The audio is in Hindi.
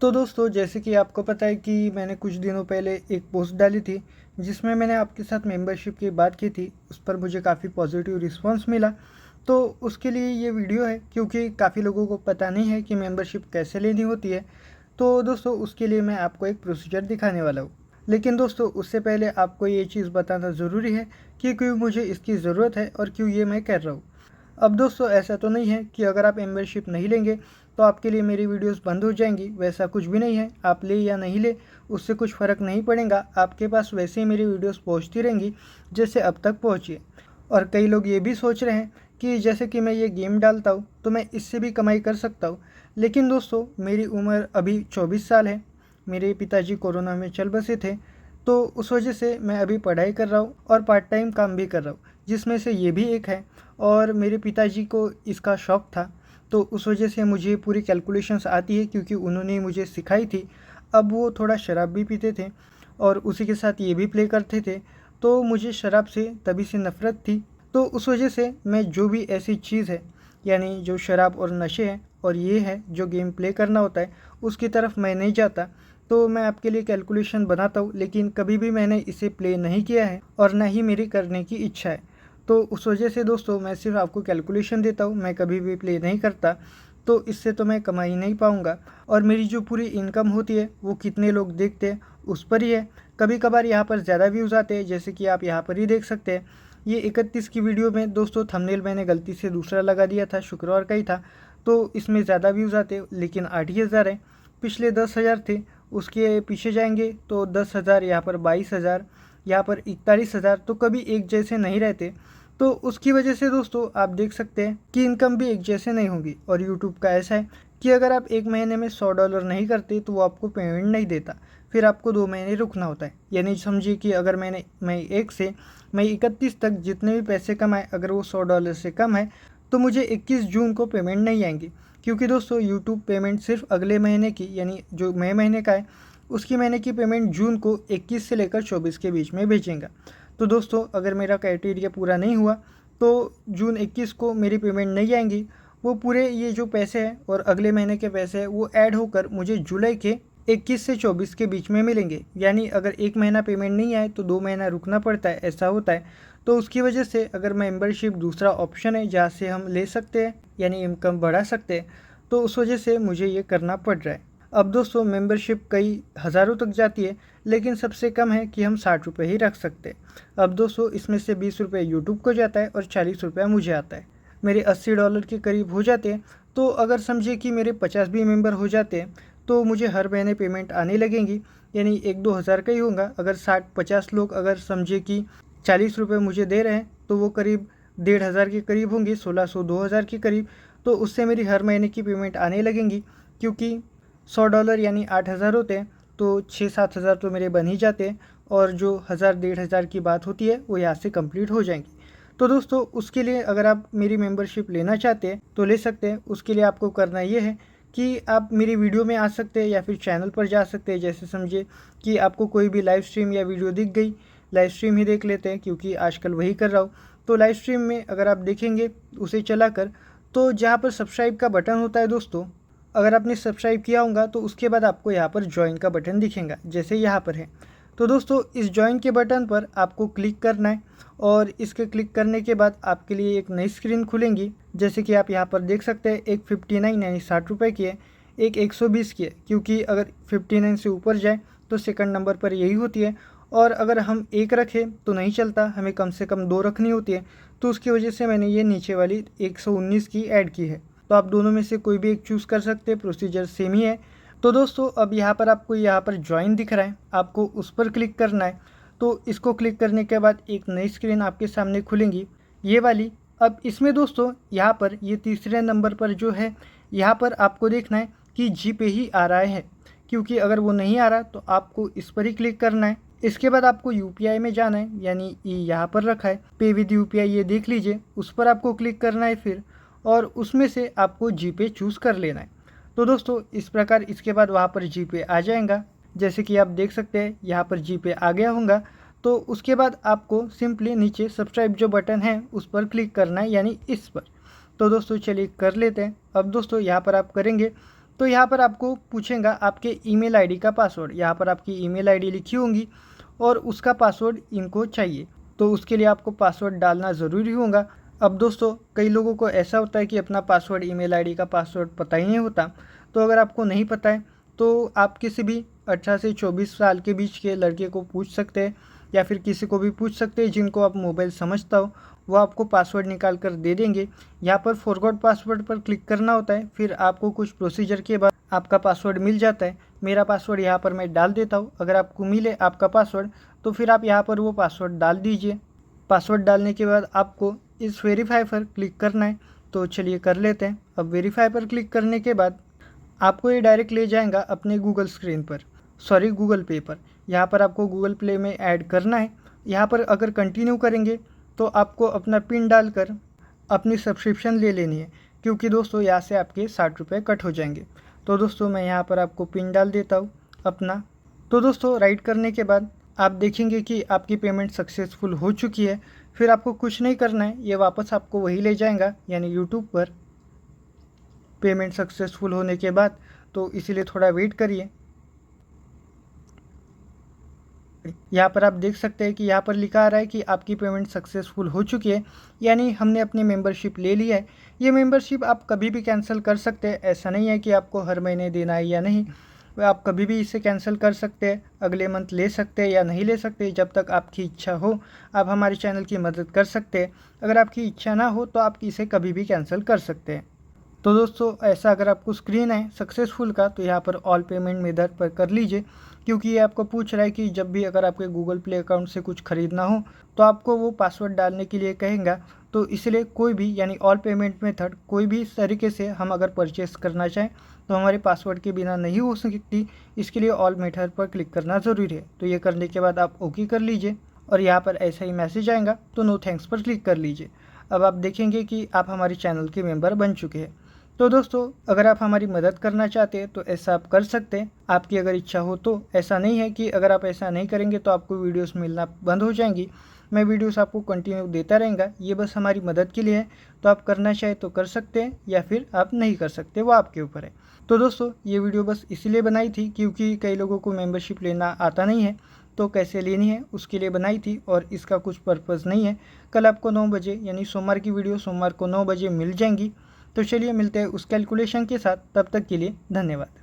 तो दोस्तों, जैसे कि आपको पता है कि मैंने कुछ दिनों पहले एक पोस्ट डाली थी जिसमें मैंने आपके साथ मेंबरशिप की बात की थी। उस पर मुझे काफ़ी पॉजिटिव रिस्पांस मिला। तो उसके लिए ये वीडियो है, क्योंकि काफ़ी लोगों को पता नहीं है कि मेंबरशिप कैसे लेनी होती है। तो दोस्तों, उसके लिए मैं आपको एक प्रोसीजर दिखाने वाला हूँ। लेकिन दोस्तों, उससे पहले आपको ये चीज़ बताना ज़रूरी है कि क्यों मुझे इसकी ज़रूरत है और क्यों ये मैं कर रहा हूँ। अब दोस्तों, ऐसा तो नहीं है कि अगर आप मेंबरशिप नहीं लेंगे तो आपके लिए मेरी वीडियोस बंद हो जाएंगी। वैसा कुछ भी नहीं है। आप ले या नहीं ले, उससे कुछ फ़र्क नहीं पड़ेगा। आपके पास वैसे ही मेरी वीडियोस पहुंचती रहेंगी जैसे अब तक पहुंची है। और कई लोग ये भी सोच रहे हैं कि जैसे कि मैं ये गेम डालता हूँ तो मैं इससे भी कमाई कर सकता हूँ। लेकिन दोस्तों, मेरी उम्र अभी 24 साल है। मेरे पिताजी कोरोना में चल बसे थे, तो उस वजह से मैं अभी पढ़ाई कर रहा हूँ और पार्ट टाइम काम भी कर रहा हूँ, जिसमें से ये भी एक है। और मेरे पिताजी को इसका शौक़ था, तो उस वजह से मुझे पूरी कैलकुलेशंस आती है, क्योंकि उन्होंने मुझे सिखाई थी। अब वो थोड़ा शराब भी पीते थे और उसी के साथ ये भी प्ले करते थे, तो मुझे शराब से तभी से नफ़रत थी। तो उस वजह से मैं जो भी ऐसी चीज़ है, यानी जो शराब और नशे हैं और ये है जो गेम प्ले करना होता है, उसकी तरफ मैं नहीं जाता। तो मैं आपके लिए कैलकुलेशन बनाता हूँ, लेकिन कभी भी मैंने इसे प्ले नहीं किया है और ना ही मेरी करने की इच्छा है। तो उस वजह से दोस्तों, मैं सिर्फ आपको कैलकुलेशन देता हूँ, मैं कभी भी प्ले नहीं करता। तो इससे तो मैं कमा ही नहीं पाऊँगा। और मेरी जो पूरी इनकम होती है वो कितने लोग देखते हैं उस पर ही है। कभी कभार यहाँ पर ज़्यादा व्यूज़ आते हैं, जैसे कि आप यहाँ पर ही देख सकते हैं। ये 31 की वीडियो में दोस्तों थंबनेल मैंने गलती से दूसरा लगा दिया था, शुक्रवार का ही था, तो इसमें ज़्यादा व्यूज़ आते, लेकिन 8 ही हज़ार है। पिछले 10,000 थे, उसके पीछे जाएंगे तो 10,000, यहाँ पर 22,000, यहाँ पर 41,000, तो कभी एक जैसे नहीं रहते। तो उसकी वजह से दोस्तों, आप देख सकते हैं कि इनकम भी एक जैसे नहीं होगी। और यूट्यूब का ऐसा है कि अगर आप एक महीने में $100 नहीं करते तो वो आपको पेमेंट नहीं देता, फिर आपको 2 महीने रुकना होता है। यानी समझिए कि अगर मई 1 से मई 31 तक जितने भी पैसे कमाए, अगर वो $100 से कम है तो मुझे 21 जून को पेमेंट नहीं आएंगी। क्योंकि दोस्तों, यूट्यूब पेमेंट सिर्फ अगले महीने की, यानी जो मई महीने का है उसकी महीने की पेमेंट जून को 21 से लेकर 24 के बीच में भेजेगा। तो दोस्तों, अगर मेरा क्राइटेरिया पूरा नहीं हुआ तो जून 21 को मेरी पेमेंट नहीं आएंगी। वो पूरे ये जो पैसे हैं और अगले महीने के पैसे हैं वो ऐड होकर मुझे जुलाई के 21 से 24 के बीच में मिलेंगे। यानी अगर एक महीना पेमेंट नहीं आए तो 2 महीना रुकना पड़ता है, ऐसा होता है। तो उसकी वजह से अगर मेंबरशिप दूसरा ऑप्शन है जहाँ से हम ले सकते हैं, यानी इनकम बढ़ा सकते हैं, तो उस वजह से मुझे ये करना पड़ रहा है। अब दोस्तों, मेंबरशिप कई हज़ारों तक जाती है, लेकिन सबसे कम है कि हम 60 रुपये ही रख सकते हैं। अब दोस्तों, इसमें से 20 रुपये यूट्यूब को जाता है और 40 रुपया मुझे आता है। मेरे $80 के करीब हो जाते हैं। तो अगर समझिए कि मेरे 50 भी मेंबर हो जाते हैं तो मुझे हर महीने पेमेंट आने लगेंगी, यानी 1-2 हज़ार का ही होगा। अगर 60-50 लोग अगर समझिए कि 40 रुपये मुझे दे रहे हैं तो वो करीब 1,500 के करीब होंगे, 1600-2,000 के करीब। तो उससे मेरी हर महीने की पेमेंट आने लगेंगी, क्योंकि $100 यानी 8,000 होते हैं, तो 6-7 हज़ार तो मेरे बन ही जाते हैं। और जो 1,000-1,500 की बात होती है वो यहाँ से कंप्लीट हो जाएंगी। तो दोस्तों, उसके लिए अगर आप मेरी मेंबरशिप लेना चाहते हैं तो ले सकते हैं। उसके लिए आपको करना ये है कि आप मेरी वीडियो में आ सकते हैं या फिर चैनल पर जा सकते हैं। जैसे समझिए कि आपको कोई भी लाइव स्ट्रीम या वीडियो दिख गई, लाइव स्ट्रीम ही देख लेते हैं क्योंकि आजकल वही कर रहा हूँ। तो लाइव स्ट्रीम में अगर आप देखेंगे उसे चलाकर, तो जहाँ पर सब्सक्राइब का बटन होता है दोस्तों, अगर आपने सब्सक्राइब किया होगा तो उसके बाद आपको यहाँ पर ज्वाइन का बटन दिखेगा, जैसे यहाँ पर है। तो दोस्तों, इस ज्वाइन के बटन पर आपको क्लिक करना है और इसके क्लिक करने के बाद आपके लिए एक नई स्क्रीन खुलेंगी। जैसे कि आप यहाँ पर देख सकते हैं, एक 59 यानी 60 रुपये की है, एक 120 की है, क्योंकि अगर 59 से ऊपर जाए तो सेकंड नंबर पर यही होती है। और अगर हम एक रखें तो नहीं चलता, हमें कम से कम 2 रखनी होती है। तो उसकी वजह से मैंने ये नीचे वाली 119 की ऐड की है। तो आप दोनों में से कोई भी एक चूज़ कर सकते हैं, प्रोसीजर सेम ही है। तो दोस्तों, अब यहाँ पर आपको यहाँ पर ज्वाइन दिख रहा है, आपको उस पर क्लिक करना है। तो इसको क्लिक करने के बाद एक नई स्क्रीन आपके सामने खुलेंगी, ये वाली। अब इसमें दोस्तों, यहाँ पर ये तीसरे नंबर पर जो है, यहाँ पर आपको देखना है कि जी पे ही आ रहा है, क्योंकि अगर वो नहीं आ रहा तो आपको इस पर ही क्लिक करना है। इसके बाद आपको यूपीआई में जाना है, यानी ये यहाँ पर रखा है पे विद यूपीआई, ये देख लीजिए, उस पर आपको क्लिक करना है फिर, और उसमें से आपको जीपे चूज़ कर लेना है। तो दोस्तों, इस प्रकार इसके बाद वहाँ पर जीपे आ जाएगा, जैसे कि आप देख सकते हैं यहाँ पर जीपे आ गया होगा। तो उसके बाद आपको सिंपली नीचे सब्सक्राइब जो बटन है उस पर क्लिक करना है, यानी इस पर। तो दोस्तों, चलिए कर लेते हैं। अब दोस्तों, यहाँ पर आप करेंगे तो यहाँ पर आपको पूछेगा आपके ईमेल आईडी का पासवर्ड। यहाँ पर आपकी ईमेल आईडी लिखी होंगी और उसका पासवर्ड इनको चाहिए, तो उसके लिए आपको पासवर्ड डालना ज़रूरी होगा। अब दोस्तों कई लोगों को ऐसा होता है कि अपना पासवर्ड, ईमेल आईडी का पासवर्ड पता ही नहीं होता। तो अगर आपको नहीं पता है तो आप किसी भी 18 से 24 साल के बीच के लड़के को पूछ सकते हैं, या फिर किसी को भी पूछ सकते हैं जिनको आप मोबाइल समझता हो, वो आपको पासवर्ड निकाल कर दे देंगे। यहाँ पर फॉरगॉट पासवर्ड पर क्लिक करना होता है, फिर आपको कुछ प्रोसीजर के बाद आपका पासवर्ड मिल जाता है। मेरा पासवर्ड यहाँ पर मैं डाल देता हूँ। अगर आपको मिले आपका पासवर्ड तो फिर आप यहाँ पर वो पासवर्ड डाल दीजिए। पासवर्ड डालने के बाद आपको इस वेरीफाई पर क्लिक करना है, तो चलिए कर लेते हैं। अब वेरीफाई पर क्लिक करने के बाद आपको ये डायरेक्ट ले जाएगा अपने गूगल स्क्रीन पर, सॉरी गूगल पे पर। यहाँ पर आपको गूगल प्ले में ऐड करना है। यहाँ पर अगर कंटिन्यू करेंगे तो आपको अपना पिन डालकर अपनी सब्सक्रिप्शन ले लेनी है, क्योंकि दोस्तों यहाँ से आपके 60 रुपये कट हो जाएंगे। तो दोस्तों मैं यहाँ पर आपको पिन डाल देता हूँ अपना। तो दोस्तों राइट करने के बाद आप देखेंगे कि आपकी पेमेंट सक्सेसफुल हो चुकी है। फिर आपको कुछ नहीं करना है, ये वापस आपको वही ले जाएगा यानी यूट्यूब पर पेमेंट सक्सेसफुल होने के बाद। तो इसीलिए थोड़ा वेट करिए। यहाँ पर आप देख सकते हैं कि यहाँ पर लिखा आ रहा है कि आपकी पेमेंट सक्सेसफुल हो चुकी है, यानी हमने अपनी मेंबरशिप ले ली है। ये मेंबरशिप आप कभी भी कैंसिल कर सकते हैं, ऐसा नहीं है कि आपको हर महीने देना है या नहीं। आप कभी भी इसे कैंसिल कर सकते हैं, अगले मंथ ले सकते हैं या नहीं ले सकते, जब तक आपकी इच्छा हो। आप हमारे चैनल की मदद कर सकते हैं। अगर आपकी इच्छा ना हो तो आप इसे कभी भी कैंसिल कर सकते हैं। तो दोस्तों ऐसा अगर आपको स्क्रीन है सक्सेसफुल का तो यहाँ पर ऑल पेमेंट मेथड पर कर लीजिए, क्योंकि ये आपको पूछ रहा है कि जब भी अगर आपके गूगल प्ले अकाउंट से कुछ ख़रीदना हो तो आपको वो पासवर्ड डालने के लिए कहेगा। तो इसलिए कोई भी यानी ऑल पेमेंट मेथड कोई भी इस तरीके से हम अगर परचेस करना चाहें तो हमारे पासवर्ड के बिना नहीं हो सकती। इसके लिए ऑल मेथड पर क्लिक करना ज़रूरी है। तो ये करने के बाद आप ओके कर लीजिए और यहाँ पर ऐसा ही मैसेज आएगा, तो नो थैंक्स पर क्लिक कर लीजिए। अब आप देखेंगे कि आप हमारे चैनल के मेंबर बन चुके हैं। तो दोस्तों अगर आप हमारी मदद करना चाहते हैं तो ऐसा आप कर सकते हैं, आपकी अगर इच्छा हो तो। ऐसा नहीं है कि अगर आप ऐसा नहीं करेंगे तो आपको वीडियोस मिलना बंद हो जाएंगी। मैं वीडियोस आपको कंटिन्यू देता रहेगा, ये बस हमारी मदद के लिए है। तो आप करना चाहे तो कर सकते हैं या फिर आप नहीं कर सकते, वो आपके ऊपर है। तो दोस्तों ये वीडियो बस इसीलिए बनाई थी क्योंकि कई लोगों को मेम्बरशिप लेना आता नहीं है, तो कैसे लेनी है उसके लिए बनाई थी, और इसका कुछ पर्पज़ नहीं है। कल आपको 9 बजे यानी सोमवार की वीडियो सोमवार को 9 बजे मिल जाएंगी। तो चलिए मिलते हैं उस कैलकुलेशन के साथ, तब तक के लिए धन्यवाद।